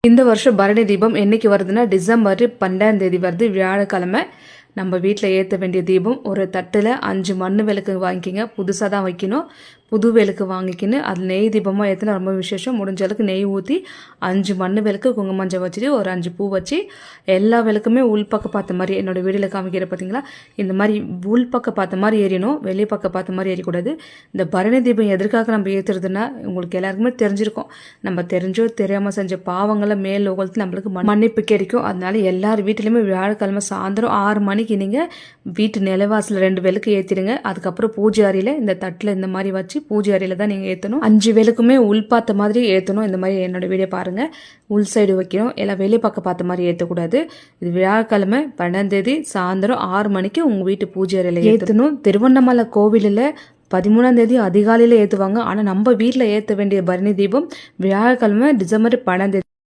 இந்த வருஷம் பரணி தீபம் என்னைக்கு வருதுன்னா டிசம்பர் 12ஆம் தேதி வருது, வியாழக்கிழமை. நம்ம வீட்டில் ஏற்ற வேண்டிய தீபம் ஒரு தட்டில் 5 மண் விளக்கு வாங்கிக்கிங்க. புதுசாக தான் வைக்கணும். புது விளக்கு வாங்கிக்கின்னு அதில் நெய் தீபமாக ஏற்றினா ரொம்ப விசேஷம். முடிஞ்ச அளவுக்கு நெய் ஊற்றி 5 மண் விளக்கு குங்குமஞ்சள் வச்சுட்டு ஒரு 5 பூ வச்சு எல்லா விளக்குமே உள்பக்கம் பார்த்த மாதிரி என்னோடய வீடியோவில் காமிக்கிற பார்த்தீங்களா, இந்த மாதிரி உள்பக்கம் பார்த்த மாதிரி ஏறினோம், வெளியே பக்கம் பார்த்த மாதிரி ஏறிக்கூடாது. இந்த பரணி தீபம் எதற்காக நம்ம ஏற்றுறதுன்னா உங்களுக்கு எல்லாருக்குமே தெரிஞ்சிருக்கும். நம்ம தெரிஞ்சோ தெரியாமல் செஞ்ச பாவங்களை மேல் உகழ்த்து நம்மளுக்கு மன்னிப்பு கிடைக்கும். அதனால எல்லார் வீட்டிலையுமே வியாழக்கிழமை சாயந்தரம் 6 மணிக்கு நீங்கள் வீட்டு நிலவாசலில் 2 விளக்கு ஏற்றிடுங்க. அதுக்கப்புறம் பூஜை அறையில் இந்த தட்டில் இந்த மாதிரி வச்சு பூஜை அறையில் தான் நீங்கள் ஏற்றணும். 5 விளக்குமே உள் பார்த்த மாதிரி ஏற்றணும். இந்த மாதிரி என்னோட வீடியோ பாருங்கள். உள் சைடு வைக்கணும், எல்லாம் வெளியே பக்கம் பார்த்த மாதிரி ஏற்றக்கூடாது. இது வியாழக்கிழமை 12ஆம் தேதி சாயந்தரம் 6 மணிக்கு உங்கள் வீட்டு பூஜை அறையில் ஏற்றணும். திருவண்ணாமலை கோவிலில் 13ஆம் தேதி அதிகாலையில் ஏற்றுவாங்க. ஆனால் நம்ம வீட்டில் ஏற்ற வேண்டிய பரணி தீபம் வியாழக்கிழமை டிசம்பர் 12ஆம் தேதி